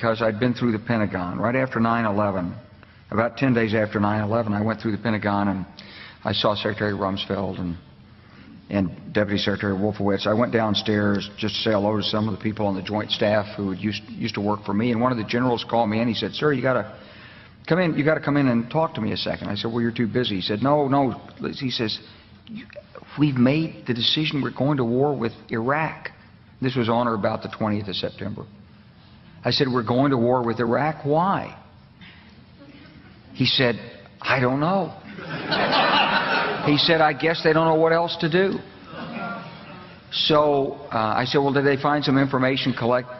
because I'd been through the Pentagon right after 9/11. About 10 days after 9/11, I went through the Pentagon and I saw Secretary Rumsfeld and Deputy Secretary Wolfowitz. I went downstairs just to say hello to some of the people on the Joint Staff who used to work for me, and one of the generals called me and he said, "Sir, you got to come in. You got to come in and talk to me a second." I said, "Well, you're too busy." He said, "No." He says, "We've made the decision. We're going to war with Iraq." This was on or about the 20th of September. I said, "We're going to war with Iraq. Why?" He said, "I don't know." He said, "I guess they don't know what else to do." So I said, "Well, did they find some information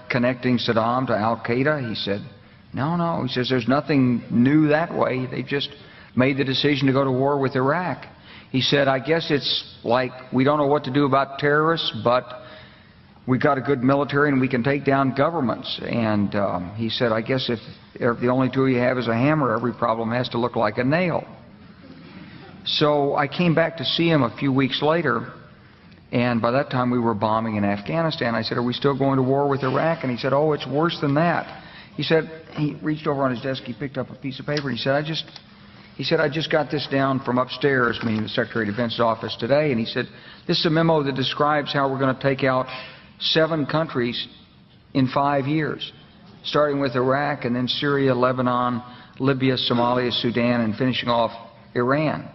connecting Saddam to Al-Qaeda?" He said, No. He says, "There's nothing new that way. They just made the decision to go to war with Iraq." He said, "I guess it's like we don't know what to do about terrorists, but we've got a good military and we can take down governments." And he said, "I guess if the only tool you have is a hammer, every problem has to look like a nail." So I came back to see him a few weeks later, and by that time we were bombing in Afghanistan. I said, "Are we still going to war with Iraq?" And he said, "Oh, it's worse than that." He said, he reached over on his desk, he picked up a piece of paper, and he said, I just got this down from upstairs," meaning the Secretary of Defense's office today, and he said, "This is a memo that describes how we're going to take out 7 countries in 5 years, starting with Iraq and then Syria, Lebanon, Libya, Somalia, Sudan, and finishing off Iran."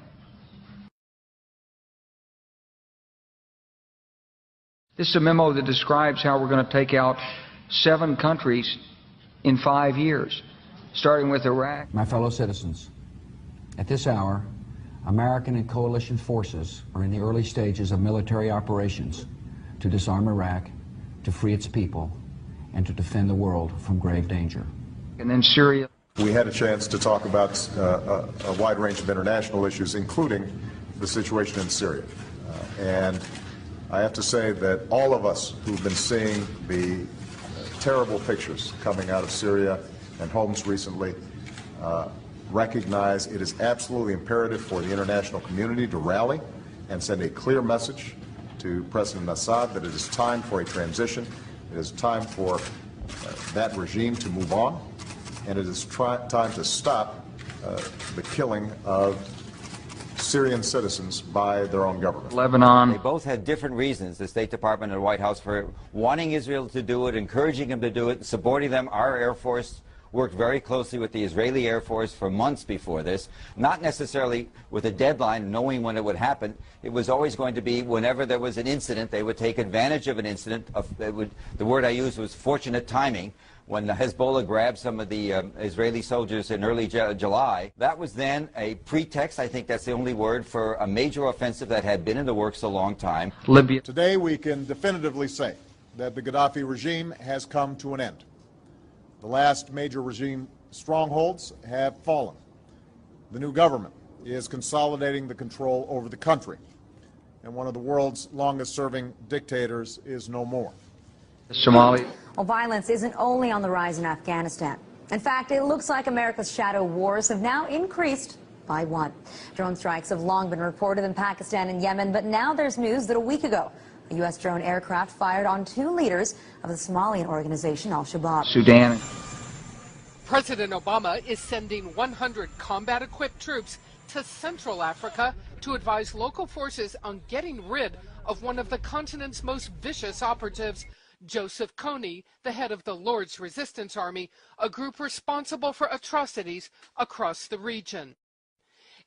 This is a memo that describes how we're going to take out 7 countries in 5 years, starting with Iraq. My fellow citizens, at this hour, American and coalition forces are in the early stages of military operations to disarm Iraq, to free its people, and to defend the world from grave danger. And then Syria. We had a chance to talk about a wide range of international issues, including the situation in Syria. And I have to say that all of us who've been seeing the terrible pictures coming out of Syria and Homs recently recognize it is absolutely imperative for the international community to rally and send a clear message to President Assad that it is time for a transition. It is time for that regime to move on, and it is time to stop the killing of Syrian citizens by their own government. Lebanon. They both had different reasons, the State Department and the White House, for wanting Israel to do it, encouraging them to do it, supporting them. Our Air Force worked very closely with the Israeli Air Force for months before this, not necessarily with a deadline, knowing when it would happen. It was always going to be whenever there was an incident, they would take advantage of an incident. The word I used was fortunate timing. When the Hezbollah grabbed some of the Israeli soldiers in early July, that was then a pretext, I think that's the only word, for a major offensive that had been in the works a long time. Libya. Today we can definitively say that the Gaddafi regime has come to an end. The last major regime strongholds have fallen. The new government is consolidating the control over the country, and one of the world's longest-serving dictators is no more. Somalia. Well, violence isn't only on the rise in Afghanistan. In fact, it looks like America's shadow wars have now increased by 1. Drone strikes have long been reported in Pakistan and Yemen, but now there's news that a week ago, a U.S. drone aircraft fired on 2 leaders of the Somalian organization Al-Shabaab. Sudan. President Obama is sending 100 combat-equipped troops to Central Africa to advise local forces on getting rid of one of the continent's most vicious operatives, Joseph Kony, the head of the Lord's Resistance Army, a group responsible for atrocities across the region.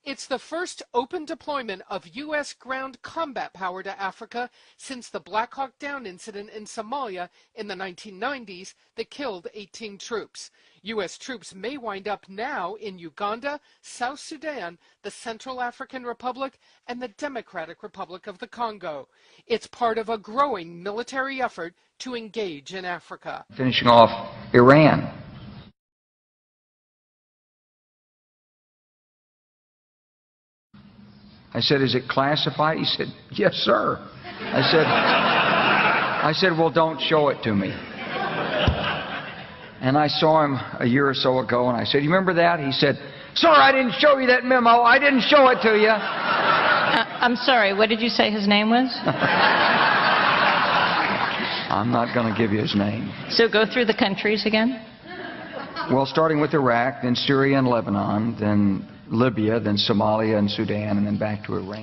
It's the first open deployment of U.S. ground combat power to Africa since the Black Hawk Down incident in Somalia in the 1990s that killed 18 troops. U.S. troops may wind up now in Uganda, South Sudan, the Central African Republic, and the Democratic Republic of the Congo. It's part of a growing military effort to engage in Africa. Finishing off Iran. I said, "Is it classified?" He said, "Yes, sir." I said, "Well, don't show it to me." And I saw him a year or so ago, and I said, "You remember that?" He said, "Sir, I didn't show you that memo. I didn't show it to you." I'm sorry, what did you say his name was? I'm not going to give you his name. So go through the countries again? Well, starting with Iraq, then Syria and Lebanon, then Libya, then Somalia and Sudan, and then back to Iran.